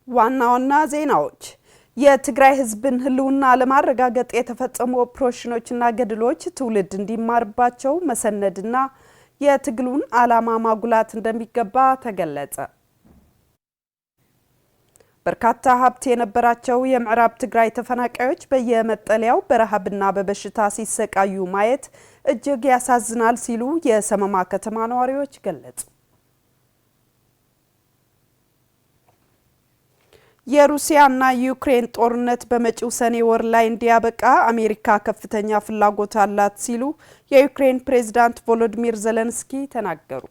ዋና ዋና ዜናዎች የትግራይ ህዝብን ህልውና ለማረጋገጥ የተፈጸሙ ኦፕሬሽኖችና ገድሎች ትውልድ እንዲማርባቸው መሰነድና የትግሉን ዓላማ ማጉላት እንደሚገባ ተገለጸ። በርካታ ሀብት የነበራቸው የምዕራብ ትግራይ ተፈናቃዮች በየመጠለያው በረሃብና በበሽታ ሲሰቃዩ ማየት እጅግ ያሳዝናል ሲሉ የሰመማ ከተማ ነዋሪዎች ገለጹ። የሩሲያና ዩክሬን ጦርነት በመጪው ሰኔ ወር ላይ እንዲያበቃ አሜሪካ ከፍተኛ ፍላጎት አላት ሲሉ የዩክሬን ፕሬዝዳንት ቮሎዲሚር ዜሌንስኪ ተናገሩ።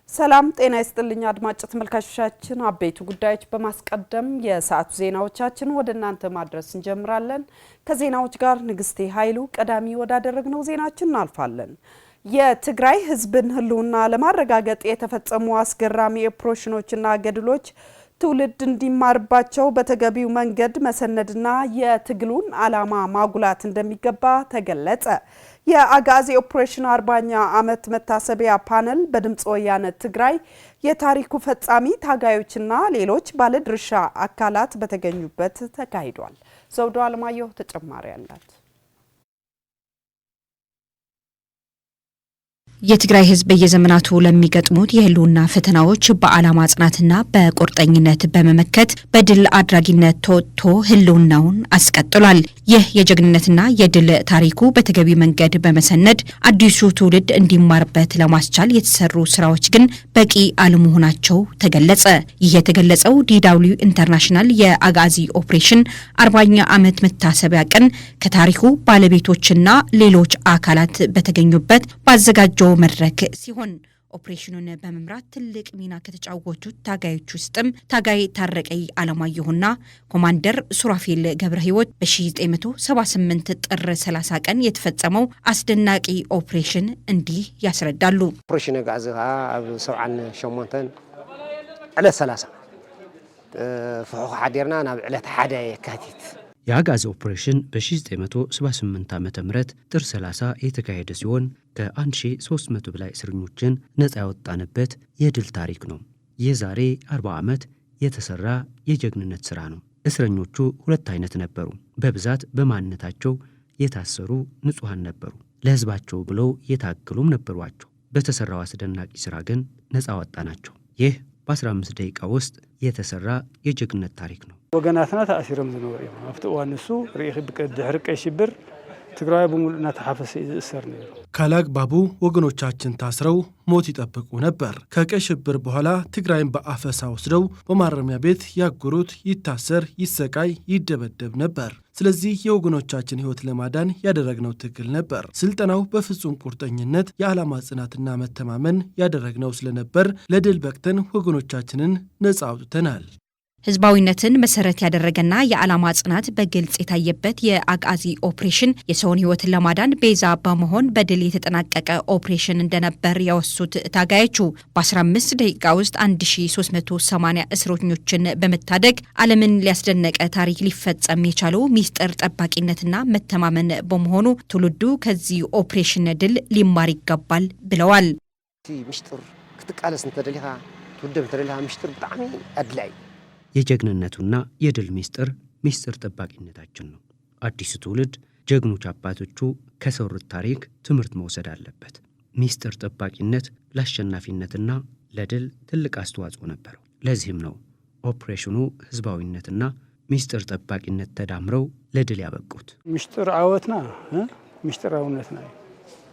ሰላም ጤና ይስጥልኝ አድማጭ ተመልካቾቻችን፣ አበይቱ ጉዳዮች በማስቀደም የሰዓቱ ዜናዎቻችን ወደ እናንተ ማድረስ እንጀምራለን። ከዜናዎች ጋር ንግስቴ ኃይሉ ቀዳሚ ወዳደረግነው ዜናችን እናልፋለን። የትግራይ ህዝብን ህልውና ለማረጋገጥ የተፈጸሙ አስገራሚ ኦፕሬሽኖችና ገድሎች ትውልድ እንዲማርባቸው በተገቢው መንገድ መሰነድና የትግሉን ዓላማ ማጉላት እንደሚገባ ተገለጸ። የአጋዚ ኦፕሬሽን 40ኛ ዓመት መታሰቢያ ፓነል በድምጽ ወያነ ትግራይ የታሪኩ ፈጻሚ ታጋዮችና ሌሎች ባለድርሻ አካላት በተገኙበት ተካሂዷል። ዘውዶ አለማየሁ ተጨማሪ አላት። የትግራይ ህዝብ በየዘመናቱ ለሚገጥሙት የህልውና ፈተናዎች በዓላማ ጽናትና በቁርጠኝነት በመመከት በድል አድራጊነት ተወጥቶ ህልውናውን አስቀጥሏል። ይህ የጀግንነትና የድል ታሪኩ በተገቢ መንገድ በመሰነድ አዲሱ ትውልድ እንዲማርበት ለማስቻል የተሰሩ ስራዎች ግን በቂ አለመሆናቸው ተገለጸ። ይህ የተገለጸው ዲዳብሊው ኢንተርናሽናል የአጋዚ ኦፕሬሽን 40ኛ ዓመት መታሰቢያ ቀን ከታሪኩ ባለቤቶችና ሌሎች አካላት በተገኙበት ባዘጋጀው መድረክ ሲሆን ኦፕሬሽኑን በመምራት ትልቅ ሚና ከተጫወቱት ታጋዮች ውስጥም ታጋይ ታረቀይ አለማየሁና ኮማንደር ሱራፌል ገብረ ህይወት በ1978 ጥር 30 ቀን የተፈጸመው አስደናቂ ኦፕሬሽን እንዲህ ያስረዳሉ። ኦፕሬሽን ጋዝጋ ኣብ 78 ዕለት 30 ፍሑኽ ሓዲርና ናብ ዕለት 1 የካቲት የአጋዚ ኦፕሬሽን በ1978 ዓመተ ምህረት ጥር 30 የተካሄደ ሲሆን ከ1300 በላይ እስረኞችን ነፃ ያወጣንበት የድል ታሪክ ነው። የዛሬ 40 ዓመት የተሰራ የጀግንነት ሥራ ነው። እስረኞቹ ሁለት አይነት ነበሩ። በብዛት በማንነታቸው የታሰሩ ንጹሃን ነበሩ። ለህዝባቸው ብለው የታገሉም ነበሯቸው። በተሰራው አስደናቂ ሥራ ግን ነፃ አወጣናቸው። ይህ በ15 ደቂቃ ውስጥ የተሰራ የጀግንነት ታሪክ ነው። ወገናትና ተአሲሮም ዝነበሩ እዮም። ኣብቲ እዋን ንሱ ርኢኺ ድሕሪ ቀይ ሽብር ትግራይ በሙሉና ተሓፈሰ ይእሰር ነይሩ። ካላግባቡ ወገኖቻችን ታስረው ሞት ይጠብቁ ነበር። ከቀይ ሽብር በኋላ ትግራይን በአፈሳ ወስደው በማረሚያ ቤት ያጎሩት ይታሰር፣ ይሰቃይ፣ ይደበደብ ነበር። ስለዚህ የወገኖቻችን ህይወት ለማዳን ያደረግነው ትግል ነበር። ስልጠናው በፍጹም ቁርጠኝነት የዓላማ ጽናትና መተማመን ያደረግነው ስለነበር ለድል በቅተን ወገኖቻችንን ነፃ አውጥተናል። ህዝባዊነትን መሰረት ያደረገና የዓላማ ጽናት በግልጽ የታየበት የአጋዚ ኦፕሬሽን የሰውን ህይወት ለማዳን ቤዛ በመሆን በድል የተጠናቀቀ ኦፕሬሽን እንደነበር ያወሱት ታጋዮቹ በ15 ደቂቃ ውስጥ 1380 እስረኞችን በመታደግ ዓለምን ሊያስደነቀ ታሪክ ሊፈጸም የቻለው ሚስጥር ጠባቂነትና መተማመን በመሆኑ ትውልዱ ከዚህ ኦፕሬሽን ድል ሊማር ይገባል ብለዋል። ሚስጥር ክትቃለስ እንተደሊኻ ትውልድ እንተደሊኻ ሚስጥር በጣም አድላይ የጀግንነቱና የድል ሚስጥር ጠባቂነታችን ነው። አዲሱ ትውልድ ጀግኖች አባቶቹ ከሰሩት ታሪክ ትምህርት መውሰድ አለበት። ሚስጥር ጠባቂነት ለአሸናፊነትና ለድል ትልቅ አስተዋጽኦ ነበረው። ለዚህም ነው ኦፕሬሽኑ ህዝባዊነትና ሚስጥር ጠባቂነት ተዳምረው ለድል ያበቁት። ሚስጥር አወትና ሚስጥራውነትና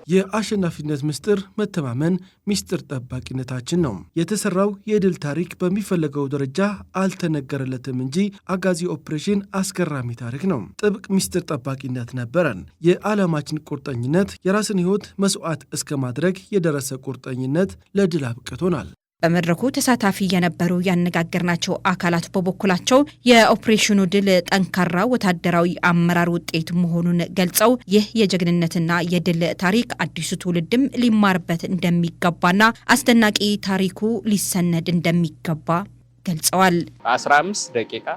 የአሸናፊነት ምስጢር መተማመን ሚስጥር ጠባቂነታችን ነው። የተሰራው የድል ታሪክ በሚፈለገው ደረጃ አልተነገረለትም እንጂ አጋዚ ኦፕሬሽን አስገራሚ ታሪክ ነው። ጥብቅ ሚስጥር ጠባቂነት ነበረን። የዓላማችን ቁርጠኝነት የራስን ህይወት መስዋዕት እስከ ማድረግ የደረሰ ቁርጠኝነት ለድል አብቅቶናል። በመድረኩ ተሳታፊ የነበሩ ያነጋገርናቸው አካላት በበኩላቸው የኦፕሬሽኑ ድል ጠንካራ ወታደራዊ አመራር ውጤት መሆኑን ገልጸው ይህ የጀግንነትና የድል ታሪክ አዲሱ ትውልድም ሊማርበት እንደሚገባና አስደናቂ ታሪኩ ሊሰነድ እንደሚገባ ገልጸዋል። 15 ደቂቃ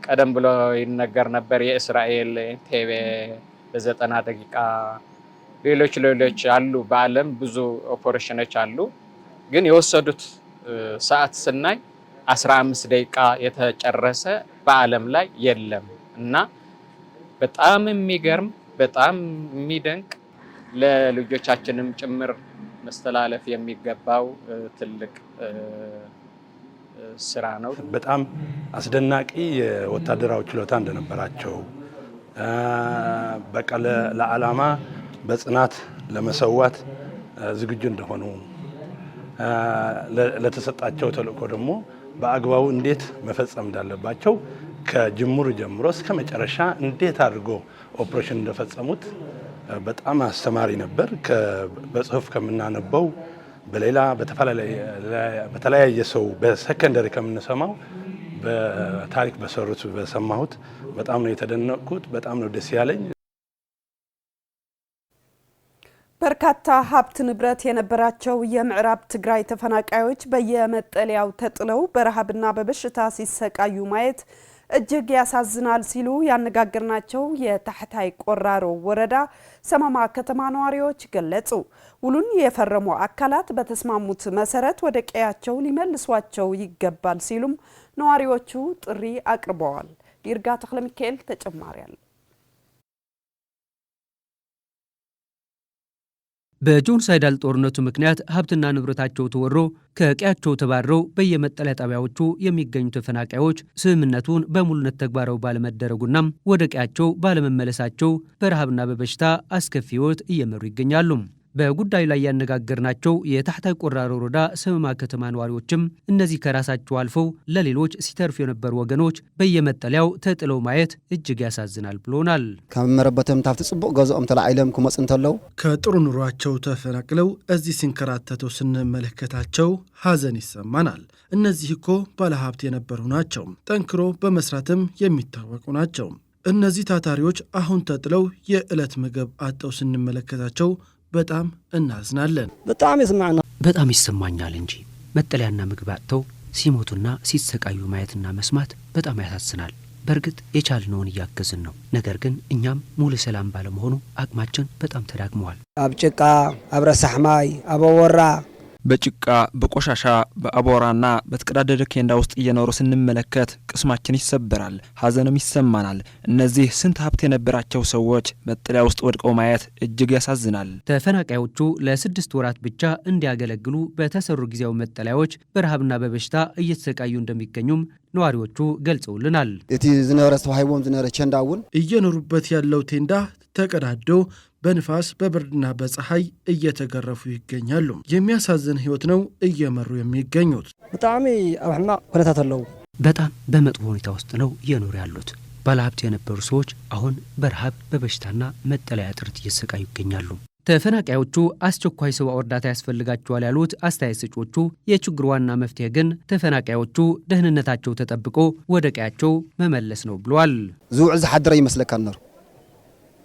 ቀደም ብሎ ይነገር ነበር የእስራኤል ቲቪ በ90 ደቂቃ ሌሎች አሉ። በዓለም ብዙ ኦፕሬሽኖች አሉ። ግን የወሰዱት ሰዓት ስናይ 15 ደቂቃ የተጨረሰ በዓለም ላይ የለም እና በጣም የሚገርም በጣም የሚደንቅ ለልጆቻችንም ጭምር መስተላለፍ የሚገባው ትልቅ ስራ ነው። በጣም አስደናቂ የወታደራዊ ችሎታ እንደነበራቸው በቃ ለዓላማ በጽናት ለመሰዋት ዝግጁ እንደሆኑ ለተሰጣቸው ተልእኮ ደግሞ በአግባቡ እንዴት መፈጸም እንዳለባቸው ከጅምሩ ጀምሮ እስከ መጨረሻ እንዴት አድርጎ ኦፕሬሽን እንደፈጸሙት በጣም አስተማሪ ነበር። በጽሁፍ ከምናነበው በሌላ በተለያየ ሰው በሰከንደሪ ከምንሰማው በታሪክ በሰሩት በሰማሁት በጣም ነው የተደነቅኩት። በጣም ነው ደስ ያለኝ። በርካታ ሀብት ንብረት የነበራቸው የምዕራብ ትግራይ ተፈናቃዮች በየመጠለያው ተጥለው በረሃብና በበሽታ ሲሰቃዩ ማየት እጅግ ያሳዝናል ሲሉ ያነጋገርናቸው የታሕታይ ቆራሮ ወረዳ ሰመማ ከተማ ነዋሪዎች ገለጹ። ውሉን የፈረሙ አካላት በተስማሙት መሰረት ወደ ቀያቸው ሊመልሷቸው ይገባል ሲሉም ነዋሪዎቹ ጥሪ አቅርበዋል። ይርጋ ተክለ ሚካኤል ተጨማሪ አለ። በጆኖሳይዳል ጦርነቱ ምክንያት ሀብትና ንብረታቸው ተወሮ ከቀያቸው ተባረው በየመጠለያ ጣቢያዎቹ የሚገኙ ተፈናቃዮች ስምምነቱን በሙሉነት ተግባራዊ ባለመደረጉና ወደ ቀያቸው ባለመመለሳቸው በረሃብና በበሽታ አስከፊ ሕይወት እየመሩ ይገኛሉ። በጉዳዩ ላይ ያነጋገርናቸው የታሕታይ ቆራሮ ወረዳ ሰመማ ከተማ ነዋሪዎችም እነዚህ ከራሳቸው አልፈው ለሌሎች ሲተርፉ የነበሩ ወገኖች በየመጠለያው ተጥለው ማየት እጅግ ያሳዝናል ብሎናል። ከመረበተም ታፍት ጽቡቅ ገዛኦም ተላዓይለም ክመጽ እንተለው ከጥሩ ኑሯቸው ተፈናቅለው እዚህ ሲንከራተቱ ስንመለከታቸው ሀዘን ይሰማናል። እነዚህ እኮ ባለሀብት የነበሩ ናቸው። ጠንክሮ በመስራትም የሚታወቁ ናቸው። እነዚህ ታታሪዎች አሁን ተጥለው የዕለት ምግብ አጠው ስንመለከታቸው በጣም እናዝናለን። በጣም ይሰማኛል እንጂ መጠለያና ምግብ አጥተው ሲሞቱና ሲሰቃዩ ማየትና መስማት በጣም ያሳዝናል። በእርግጥ የቻልነውን እያገዝን ነው። ነገር ግን እኛም ሙሉ ሰላም ባለመሆኑ አቅማችን በጣም ተዳክመዋል። አብ ጭቃ አብ ረሳሕ ማይ አብ ወራ በጭቃ በቆሻሻ በአቧራና በተቀዳደደ ኬንዳ ውስጥ እየኖሩ ስንመለከት ቅስማችን ይሰበራል፣ ሀዘንም ይሰማናል። እነዚህ ስንት ሀብት የነበራቸው ሰዎች መጠለያ ውስጥ ወድቀው ማየት እጅግ ያሳዝናል። ተፈናቃዮቹ ለ6 ወራት ብቻ እንዲያገለግሉ በተሰሩ ጊዜያዊ መጠለያዎች በረሃብና በበሽታ እየተሰቃዩ እንደሚገኙም ነዋሪዎቹ ገልጸውልናል። እቲ ዝነበረ ተዋሂቦም ዝነበረ ቸንዳውን እየኖሩበት ያለው ቴንዳ ተቀዳዶ በንፋስ በብርድና በፀሐይ እየተገረፉ ይገኛሉ። የሚያሳዝን ህይወት ነው እየመሩ የሚገኙት። በጣም አብሕማ ኩነታት አለው። በጣም በመጥፎ ሁኔታ ውስጥ ነው እየኖሩ ያሉት። ባለሀብት የነበሩ ሰዎች አሁን በረሃብ በበሽታና መጠለያ እጥረት እየተሰቃዩ ይገኛሉ። ተፈናቃዮቹ አስቸኳይ ሰብአዊ እርዳታ ያስፈልጋቸዋል ያሉት አስተያየት ሰጪዎቹ የችግሩ ዋና መፍትሄ ግን ተፈናቃዮቹ ደህንነታቸው ተጠብቆ ወደ ቀያቸው መመለስ ነው ብለዋል። ዝውዕ ዝሓድረ ይመስለካ ነሩ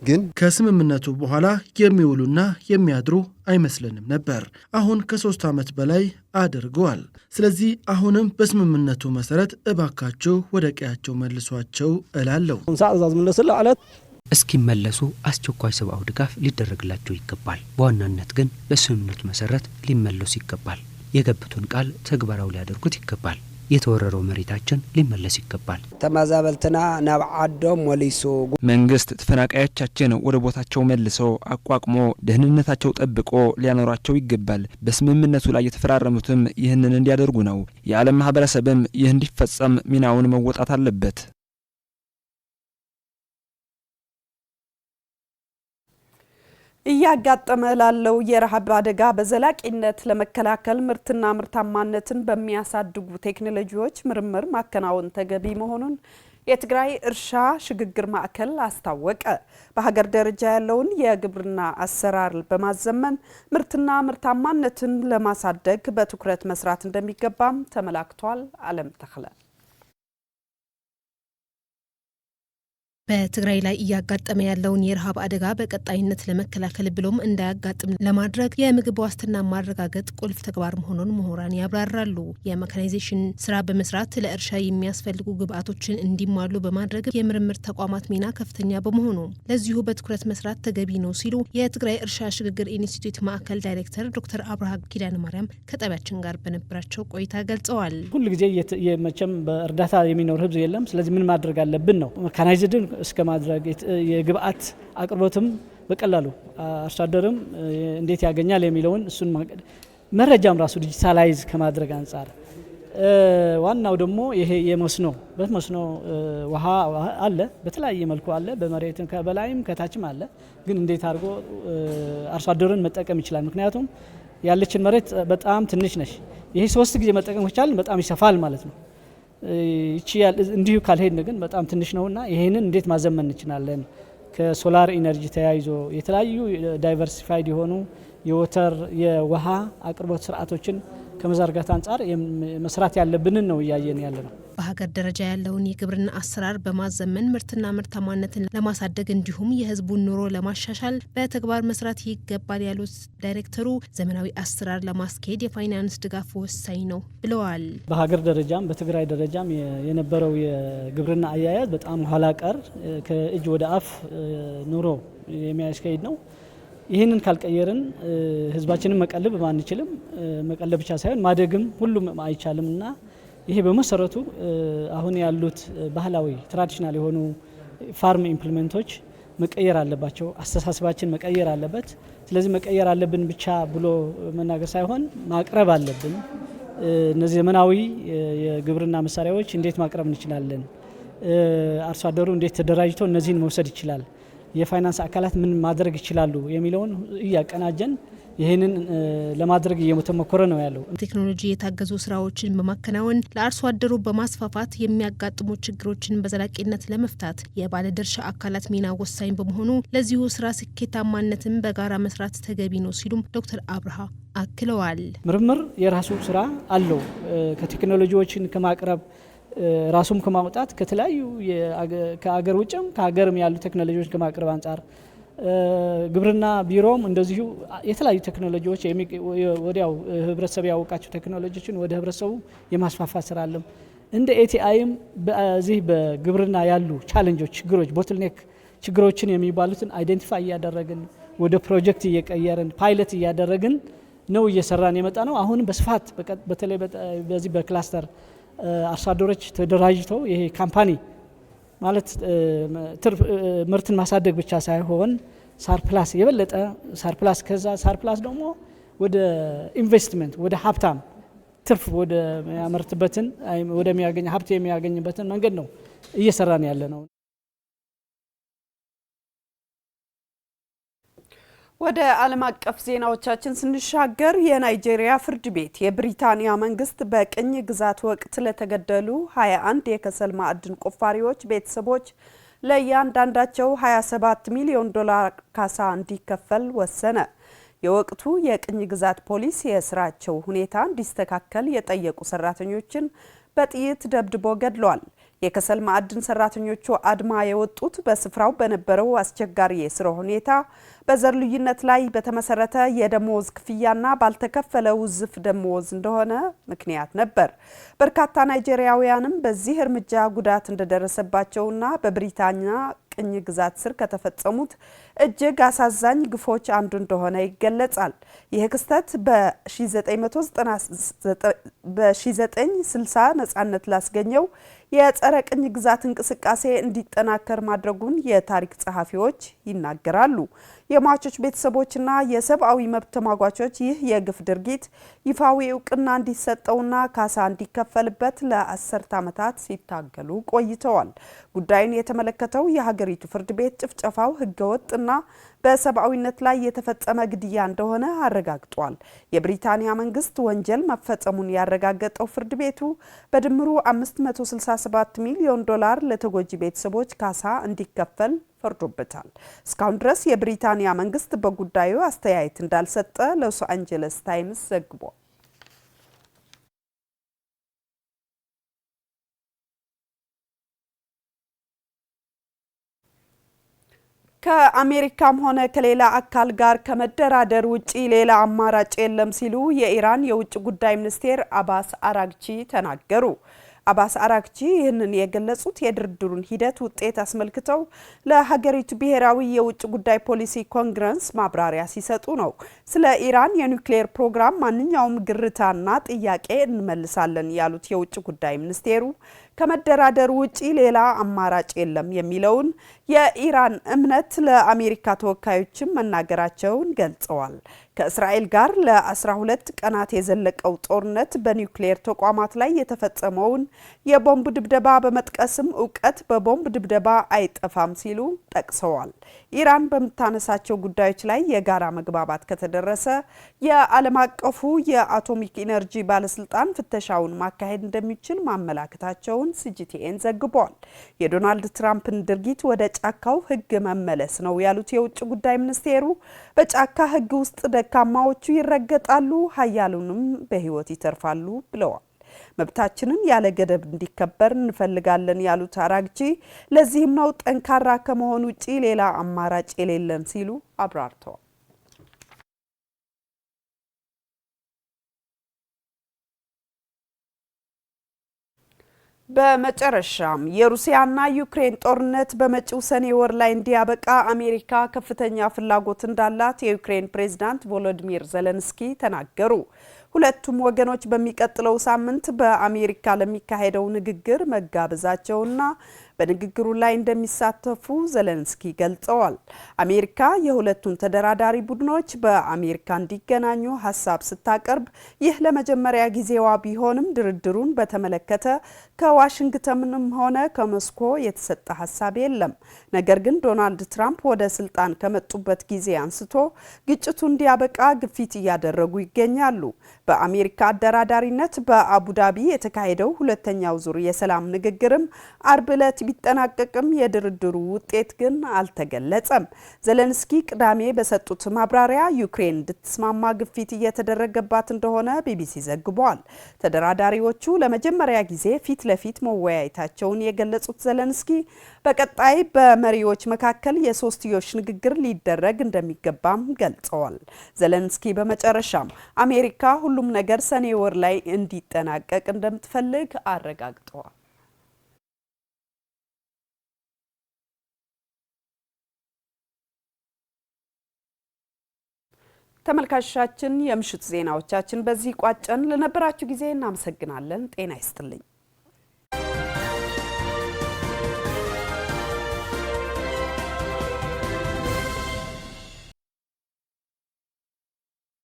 ግን ከስምምነቱ በኋላ የሚውሉና የሚያድሩ አይመስልንም ነበር። አሁን ከ3 ዓመት በላይ አድርገዋል። ስለዚህ አሁንም በስምምነቱ መሰረት እባካቸው ወደ ቀያቸው መልሷቸው እላለሁ። እስኪመለሱ አስቸኳይ ሰብአዊ ድጋፍ ሊደረግላቸው ይገባል። በዋናነት ግን በስምምነቱ መሰረት ሊመለሱ ይገባል። የገቡትን ቃል ተግባራዊ ሊያደርጉት ይገባል። የተወረረው መሬታችን ሊመለስ ይገባል። ተማዛበልትና ናብ ዓዶም ወሊሱ መንግስት ተፈናቃዮቻችን ወደ ቦታቸው መልሶ አቋቁሞ ደህንነታቸው ጠብቆ ሊያኖራቸው ይገባል። በስምምነቱ ላይ የተፈራረሙትም ይህንን እንዲያደርጉ ነው። የዓለም ማህበረሰብም ይህ እንዲፈጸም ሚናውን መወጣት አለበት። እያጋጠመ ላለው የረሃብ አደጋ በዘላቂነት ለመከላከል ምርትና ምርታማነትን በሚያሳድጉ ቴክኖሎጂዎች ምርምር ማከናወን ተገቢ መሆኑን የትግራይ እርሻ ሽግግር ማዕከል አስታወቀ። በሀገር ደረጃ ያለውን የግብርና አሰራር በማዘመን ምርትና ምርታማነትን ለማሳደግ በትኩረት መስራት እንደሚገባም ተመላክቷል። አለም ተክለ በትግራይ ላይ እያጋጠመ ያለውን የረሃብ አደጋ በቀጣይነት ለመከላከል ብሎም እንዳያጋጥም ለማድረግ የምግብ ዋስትና ማረጋገጥ ቁልፍ ተግባር መሆኑን ምሁራን ያብራራሉ። የሜካናይዜሽን ስራ በመስራት ለእርሻ የሚያስፈልጉ ግብዓቶችን እንዲሟሉ በማድረግ የምርምር ተቋማት ሚና ከፍተኛ በመሆኑ ለዚሁ በትኩረት መስራት ተገቢ ነው ሲሉ የትግራይ እርሻ ሽግግር ኢንስቲትዩት ማዕከል ዳይሬክተር ዶክተር አብርሃ ኪዳነ ማርያም ከጣቢያችን ጋር በነበራቸው ቆይታ ገልጸዋል። ሁሉ ጊዜ የመቸም በእርዳታ የሚኖር ህዝብ የለም። ስለዚህ ምን ማድረግ አለብን ነው ሜካናይዝድን እስከ ማድረግ የግብአት አቅርቦትም በቀላሉ አርሶ አደርም እንዴት ያገኛል የሚለውን እሱን መረጃም ራሱ ዲጂታላይዝ ከማድረግ አንጻር ዋናው ደግሞ ይሄ የመስኖ በመስኖ ውሃ አለ፣ በተለያየ መልኩ አለ፣ በመሬትም ከበላይም ከታችም አለ። ግን እንዴት አድርጎ አርሶ አደሩን መጠቀም ይችላል? ምክንያቱም ያለችን መሬት በጣም ትንሽ ነች። ይሄ 3 ጊዜ መጠቀም ከቻልን በጣም ይሰፋል ማለት ነው። ይቺ እንዲሁ ካልሄድን ግን በጣም ትንሽ ነውና ይሄንን እንዴት ማዘመን እንችላለን? ከሶላር ኢነርጂ ተያይዞ የተለያዩ ዳይቨርሲፋይድ የሆኑ የወተር የውሃ አቅርቦት ስርዓቶችን ከመዘርጋት አንጻር መስራት ያለብንን ነው እያየን ያለ ነው። በሀገር ደረጃ ያለውን የግብርና አሰራር በማዘመን ምርትና ምርታማነትን ለማሳደግ እንዲሁም የሕዝቡን ኑሮ ለማሻሻል በተግባር መስራት ይገባል ያሉት ዳይሬክተሩ ዘመናዊ አሰራር ለማስኬድ የፋይናንስ ድጋፍ ወሳኝ ነው ብለዋል። በሀገር ደረጃም በትግራይ ደረጃም የነበረው የግብርና አያያዝ በጣም ኋላ ቀር ከእጅ ወደ አፍ ኑሮ የሚያስካሂድ ነው። ይህንን ካልቀየርን ህዝባችንን መቀለብ አንችልም። መቀለብ ብቻ ሳይሆን ማደግም ሁሉም አይቻልም እና ይሄ በመሰረቱ አሁን ያሉት ባህላዊ ትራዲሽናል የሆኑ ፋርም ኢምፕሊመንቶች መቀየር አለባቸው። አስተሳሰባችን መቀየር አለበት። ስለዚህ መቀየር አለብን ብቻ ብሎ መናገር ሳይሆን ማቅረብ አለብን። እነዚህ ዘመናዊ የግብርና መሳሪያዎች እንዴት ማቅረብ እንችላለን? አርሶ አደሩ እንዴት ተደራጅቶ እነዚህን መውሰድ ይችላል? የፋይናንስ አካላት ምን ማድረግ ይችላሉ የሚለውን እያቀናጀን ይህንን ለማድረግ እየተሞከረ ነው ያለው። ቴክኖሎጂ የታገዙ ስራዎችን በማከናወን ለአርሶ አደሩ በማስፋፋት የሚያጋጥሙ ችግሮችን በዘላቂነት ለመፍታት የባለድርሻ አካላት ሚና ወሳኝ በመሆኑ ለዚሁ ስራ ስኬታማነትን በጋራ መስራት ተገቢ ነው ሲሉም ዶክተር አብርሃ አክለዋል። ምርምር የራሱ ስራ አለው። ከቴክኖሎጂዎችን ከማቅረብ ራሱም ከማውጣት ከተለያዩ ከአገር ውጭም ከሀገርም ያሉ ቴክኖሎጂዎች ከማቅረብ አንጻር ግብርና ቢሮም እንደዚሁ የተለያዩ ቴክኖሎጂዎች ወዲያው ህብረተሰብ ያወቃቸው ቴክኖሎጂዎችን ወደ ህብረተሰቡ የማስፋፋት ስራ አለም። እንደ ኤቲአይም በዚህ በግብርና ያሉ ቻሌንጆች፣ ችግሮች፣ ቦትልኔክ ችግሮችን የሚባሉትን አይደንቲፋይ እያደረግን ወደ ፕሮጀክት እየቀየርን ፓይለት እያደረግን ነው እየሰራን የመጣ ነው። አሁንም በስፋት በተለይ በዚህ በክላስተር አርሶ አደሮች ተደራጅተው ይሄ ካምፓኒ ማለት ምርትን ማሳደግ ብቻ ሳይሆን ሳርፕላስ የበለጠ ሳርፕላስ ከዛ ሳርፕላስ ደግሞ ወደ ኢንቨስትመንት ወደ ሀብታም ትርፍ ወደ ያመርትበትን ወደሚያገኝ ሀብት የሚያገኝበትን መንገድ ነው እየሰራን ያለ ነው። ወደ ዓለም አቀፍ ዜናዎቻችን ስንሻገር የናይጄሪያ ፍርድ ቤት የብሪታንያ መንግስት በቅኝ ግዛት ወቅት ለተገደሉ 21 የከሰል ማዕድን ቆፋሪዎች ቤተሰቦች ለእያንዳንዳቸው 27 ሚሊዮን ዶላር ካሳ እንዲከፈል ወሰነ። የወቅቱ የቅኝ ግዛት ፖሊስ የስራቸው ሁኔታ እንዲስተካከል የጠየቁ ሰራተኞችን በጥይት ደብድቦ ገድሏል። የከሰል ማዕድን ሰራተኞቹ አድማ የወጡት በስፍራው በነበረው አስቸጋሪ የስራ ሁኔታ፣ በዘር ልዩነት ላይ በተመሰረተ የደሞዝ ክፍያና ባልተከፈለ ውዝፍ ደሞዝ እንደሆነ ምክንያት ነበር። በርካታ ናይጄሪያውያንም በዚህ እርምጃ ጉዳት እንደደረሰባቸውና በብሪታንያ ቅኝ ግዛት ስር ከተፈጸሙት እጅግ አሳዛኝ ግፎች አንዱ እንደሆነ ይገለጻል። ይህ ክስተት በ1960 ነጻነት ላስገኘው የጸረ ቅኝ ግዛት እንቅስቃሴ እንዲጠናከር ማድረጉን የታሪክ ጸሐፊዎች ይናገራሉ። የሟቾች ቤተሰቦችና የሰብአዊ መብት ተሟጋቾች ይህ የግፍ ድርጊት ይፋዊ እውቅና እንዲሰጠውና ካሳ እንዲከፈልበት ለ10 ዓመታት ሲታገሉ ቆይተዋል። ጉዳዩን የተመለከተው የሀገሪቱ ፍርድ ቤት ጭፍጨፋው ህገወጥና በሰብአዊነት ላይ የተፈጸመ ግድያ እንደሆነ አረጋግጧል። የብሪታንያ መንግስት ወንጀል መፈጸሙን ያረጋገጠው ፍርድ ቤቱ በድምሩ 567 ሚሊዮን ዶላር ለተጎጂ ቤተሰቦች ካሳ እንዲከፈል ፈርዶበታል። እስካሁን ድረስ የብሪታንያ መንግስት በጉዳዩ አስተያየት እንዳልሰጠ ሎስ አንጀለስ ታይምስ ዘግቧል። ከአሜሪካም ሆነ ከሌላ አካል ጋር ከመደራደር ውጪ ሌላ አማራጭ የለም ሲሉ የኢራን የውጭ ጉዳይ ሚኒስቴር አባስ አራግቺ ተናገሩ። አባስ አራግቺ ይህንን የገለጹት የድርድሩን ሂደት ውጤት አስመልክተው ለሀገሪቱ ብሔራዊ የውጭ ጉዳይ ፖሊሲ ኮንግረስ ማብራሪያ ሲሰጡ ነው። ስለ ኢራን የኒውክሌር ፕሮግራም ማንኛውም ግርታና ጥያቄ እንመልሳለን ያሉት የውጭ ጉዳይ ሚኒስቴሩ ከመደራደር ውጪ ሌላ አማራጭ የለም የሚለውን የኢራን እምነት ለአሜሪካ ተወካዮችም መናገራቸውን ገልጸዋል። ከእስራኤል ጋር ለ12 ቀናት የዘለቀው ጦርነት በኒውክሌር ተቋማት ላይ የተፈጸመውን የቦምብ ድብደባ በመጥቀስም እውቀት በቦምብ ድብደባ አይጠፋም ሲሉ ጠቅሰዋል። ኢራን በምታነሳቸው ጉዳዮች ላይ የጋራ መግባባት ከተደረሰ የዓለም አቀፉ የአቶሚክ ኢነርጂ ባለስልጣን ፍተሻውን ማካሄድ እንደሚችል ማመላከታቸውን ሲጂቲኤን ዘግቧል። የዶናልድ ትራምፕን ድርጊት ወደ ጫካው ሕግ መመለስ ነው ያሉት የውጭ ጉዳይ ሚኒስቴሩ በጫካ ሕግ ውስጥ ደካማዎቹ ይረገጣሉ፣ ኃያሉንም በህይወት ይተርፋሉ ብለዋል። መብታችንን ያለ ገደብ እንዲከበር እንፈልጋለን ያሉት አራግቺ ለዚህም ነው ጠንካራ ከመሆን ውጪ ሌላ አማራጭ የሌለን ሲሉ አብራርተዋል። በመጨረሻም የሩሲያና ዩክሬን ጦርነት በመጪው ሰኔ ወር ላይ እንዲያበቃ አሜሪካ ከፍተኛ ፍላጎት እንዳላት የዩክሬን ፕሬዝዳንት ቮሎዲሚር ዜሌንስኪ ተናገሩ። ሁለቱም ወገኖች በሚቀጥለው ሳምንት በአሜሪካ ለሚካሄደው ንግግር መጋበዛቸውና በንግግሩ ላይ እንደሚሳተፉ ዜሌንስኪ ገልጸዋል። አሜሪካ የሁለቱን ተደራዳሪ ቡድኖች በአሜሪካ እንዲገናኙ ሀሳብ ስታቀርብ ይህ ለመጀመሪያ ጊዜዋ ቢሆንም ድርድሩን በተመለከተ ከዋሽንግተንም ሆነ ከሞስኮ የተሰጠ ሀሳብ የለም። ነገር ግን ዶናልድ ትራምፕ ወደ ስልጣን ከመጡበት ጊዜ አንስቶ ግጭቱ እንዲያበቃ ግፊት እያደረጉ ይገኛሉ። በአሜሪካ አደራዳሪነት በአቡዳቢ የተካሄደው ሁለተኛው ዙር የሰላም ንግግርም አርብ ዕለት ቢጠናቀቅም የድርድሩ ውጤት ግን አልተገለጸም። ዜሌንስኪ ቅዳሜ በሰጡት ማብራሪያ ዩክሬን እንድትስማማ ግፊት እየተደረገባት እንደሆነ ቢቢሲ ዘግቧል። ተደራዳሪዎቹ ለመጀመሪያ ጊዜ ፊት ለፊት መወያየታቸውን የገለጹት ዜሌንስኪ በቀጣይ በመሪዎች መካከል የሶስትዮሽ ንግግር ሊደረግ እንደሚገባም ገልጸዋል። ዜሌንስኪ በመጨረሻም አሜሪካ ሁሉም ነገር ሰኔ ወር ላይ እንዲጠናቀቅ እንደምትፈልግ አረጋግጠዋል። ተመልካቾቻችን የምሽት ዜናዎቻችን በዚህ ቋጨን። ለነበራችሁ ጊዜ እናመሰግናለን። ጤና ይስጥልኝ።